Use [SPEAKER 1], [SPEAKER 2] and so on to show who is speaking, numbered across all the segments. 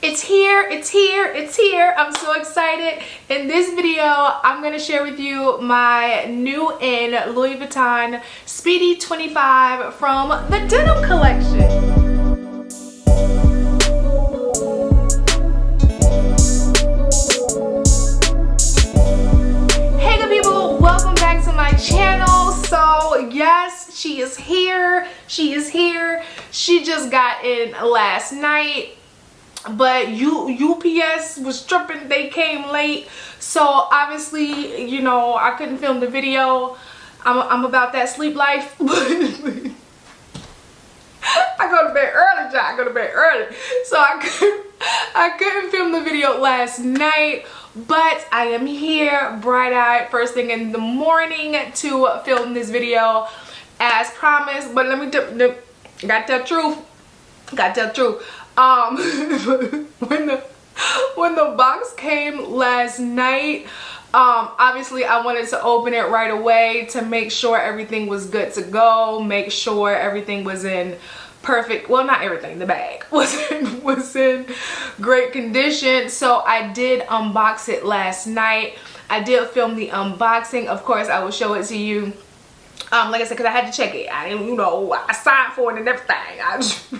[SPEAKER 1] It's here, it's here, it's here. I'm so excited. In this video, I'm gonna share with you my new in Louis Vuitton Speedy 25 from the Denim collection. Welcome back to my channel. So yes, she is here. She is here. She just got in last night, but UPS was tripping. They came late, so obviously, you know, I couldn't film the video. I'm about that sleep life. I go to bed early, John. I go to bed early, so I couldn't film the video last night. But I am here bright-eyed first thing in the morning to film this video as promised. But let me got that truth. When the box came last night, obviously I wanted to open it right away to make sure everything was good to go, make sure everything was in perfect, well, not everything, the bag was in great condition. So I did unbox it last night. I did film the unboxing. Of course, I will show it to you, like I said, because I had to check it. I didn't, you know, I signed for it and everything. I just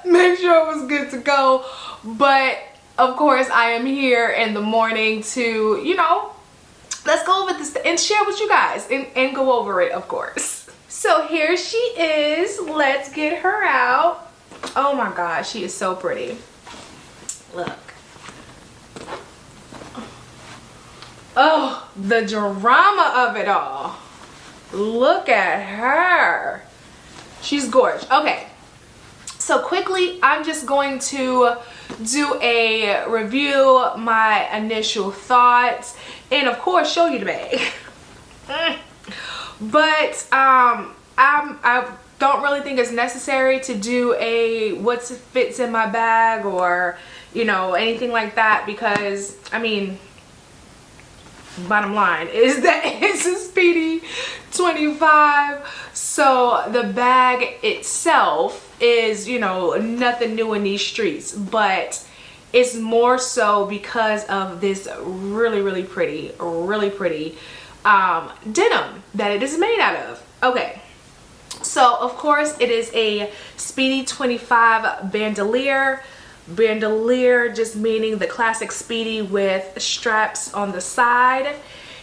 [SPEAKER 1] make sure it was good to go. But of course, I am here in the morning to, you know, let's go over this and share with you guys and go over it, of course. So here she is. Let's get her out. Oh my gosh, she is so pretty. Look. Oh, the drama of it all. Look at her. She's gorgeous. Okay. So quickly, I'm just going to do a review, my initial thoughts, and of course show you the bag. But I don't really think it's necessary to do a what fits in my bag or, you know, anything like that, because I mean, bottom line is that it's a Speedy 25, so the bag itself is, you know, nothing new in these streets, but it's more so because of this really pretty denim that it is made out of. Okay, so of course it is a Speedy 25 bandolier. Bandolier just meaning the classic Speedy with straps on the side.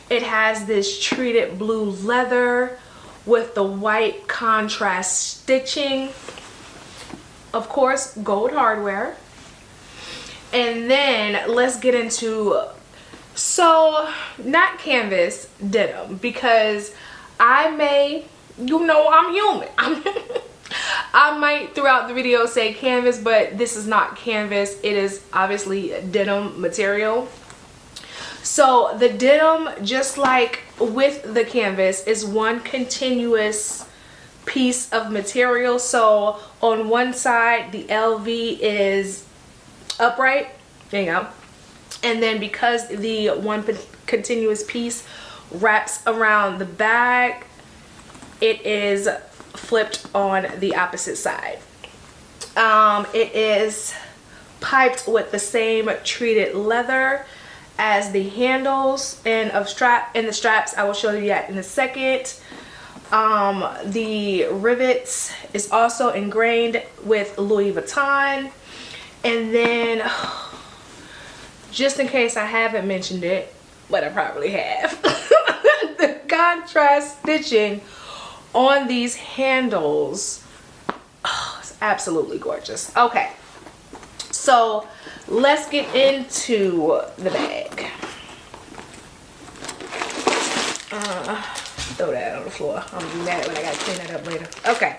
[SPEAKER 1] It has this treated blue leather with the white contrast stitching. Of course, gold hardware. And then let's get into, so not canvas denim, because I may, you know, I'm human. I might throughout the video say canvas, but this is not canvas. It is obviously denim material. So the denim, just like with the canvas, is one continuous piece of material. So on one side, the LV is upright. There you go. And then because the one continuous piece wraps around the bag, it is flipped on the opposite side. It is piped with the same treated leather as the handles and the straps. I will show you that in a second. The rivets is also ingrained with Louis Vuitton. And then, just in case I haven't mentioned it, but I probably have, the contrast stitching on these handles, oh, it's absolutely gorgeous. Okay, so let's get into the bag. Throw that on the floor. I'm gonna be mad when I gotta clean that up later. Okay,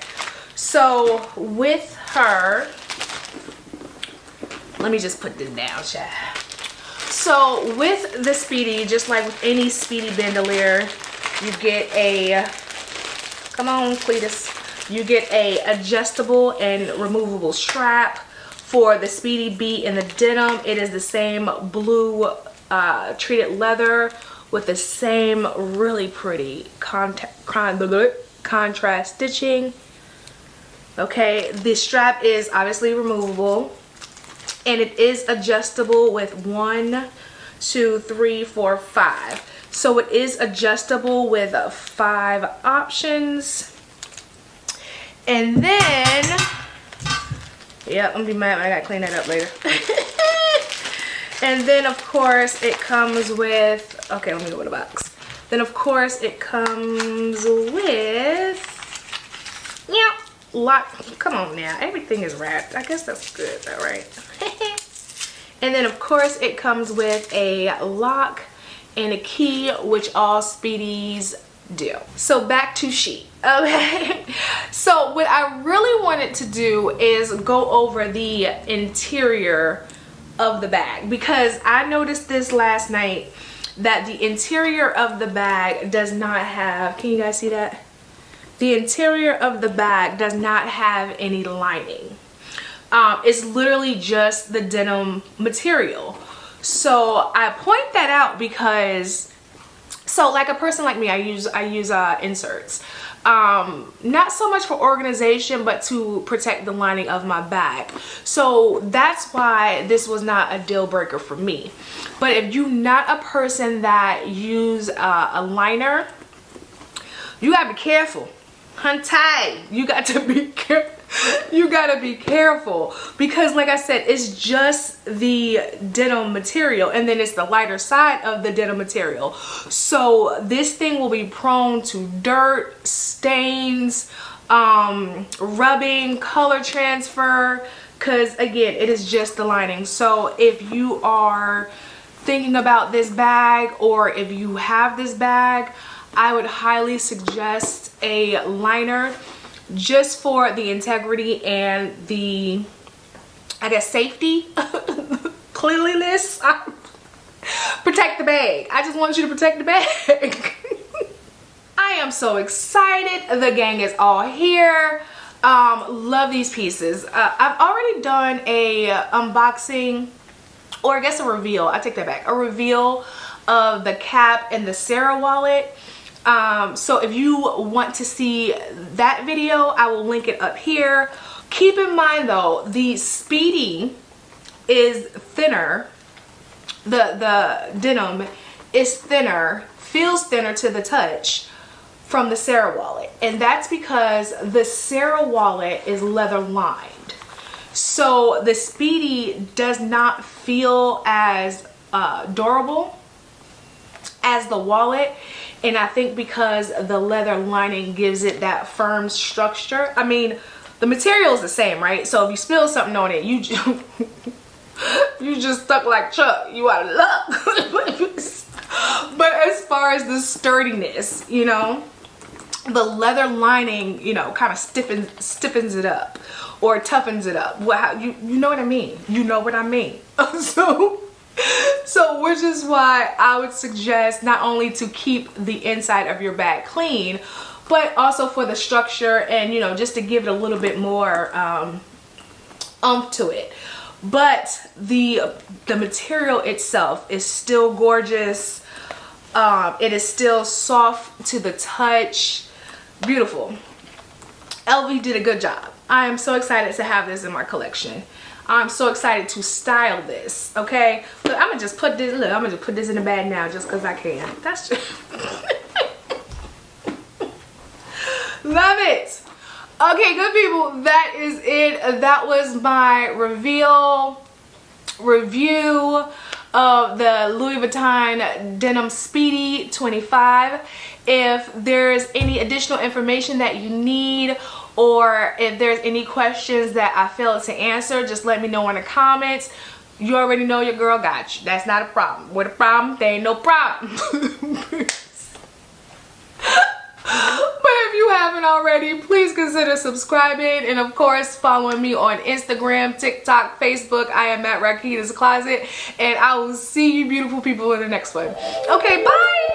[SPEAKER 1] so with her, let me just put this down, child. So with the Speedy, just like with any Speedy bandolier, you get a, come on Cletus, you get a adjustable and removable strap. For the Speedy B and the denim, it is the same blue treated leather with the same really pretty contrast stitching. Okay, the strap is obviously removable. and it is adjustable with 1, 2, 3, 4, 5. So it is adjustable with 5 options. And then, yep, I'm gonna be mad when I gotta clean that up later. And then of course it comes with, okay, let me go with the box. Then of course it comes with, yeah, lock. Come on now, everything is wrapped. I guess that's good, all right. And then of course it comes with a lock and a key, which all Speedies do. So back to sheet. Okay, so what I really wanted to do is go over the interior of the bag, because I noticed this last night that the interior of the bag does not have, can you guys see that? The interior of the bag does not have any lining. It's literally just the denim material. So I point that out because, so like a person like me, I use inserts. Not so much for organization, but to protect the lining of my bag. So that's why this was not a deal breaker for me. But if you're not a person that use a liner, you gotta be careful. Hunty, you got to be careful. You gotta be careful, because like I said, it's just the denim material, and then it's the lighter side of the denim material. So this thing will be prone to dirt, stains, rubbing, color transfer, because again, it is just the lining. So if you are thinking about this bag, or if you have this bag, I would highly suggest a liner, just for the integrity and the, I guess, safety, cleanliness. Protect the bag. I just want you to protect the bag. I am so excited. The gang is all here. Love these pieces. I've already done a unboxing, or I guess a reveal. I take that back. A reveal of the cap and the Sarah wallet. So if you want to see that video, I will link it up here. Keep in mind though, the Speedy is thinner. The denim is thinner, feels thinner to the touch from the Sarah wallet. And that's because the Sarah wallet is leather lined. So the Speedy does not feel as durable as the wallet. And I think because the leather lining gives it that firm structure. I mean, the material is the same, right? So if you spill something on it, you just stuck like Chuck. You out of luck. But as far as the sturdiness, you know, the leather lining, you know, kind of stiffens it up or toughens it up. Well, you know what I mean? You know what I mean? So which is why I would suggest not only to keep the inside of your bag clean, but also for the structure and, you know, just to give it a little bit more oomph to it. But the material itself is still gorgeous. It is still soft to the touch. Beautiful. LV did a good job. I am so excited to have this in my collection. I'm so excited to style this. Okay, look, I'm gonna just put this. Look, I'm gonna just put this in the bag now, just cause I can. That's just love it. Okay, good people, that is it. That was my review of the Louis Vuitton Denim Speedy 25. If there's any additional information that you need, or if there's any questions that I failed to answer, just let me know in the comments. You already know your girl got you. That's not a problem. With a problem, there ain't no problem. But if you haven't already, please consider subscribing, and of course following me on Instagram, TikTok, Facebook. I am at Rakita's Closet, and I will see you beautiful people in the next one. Okay, bye.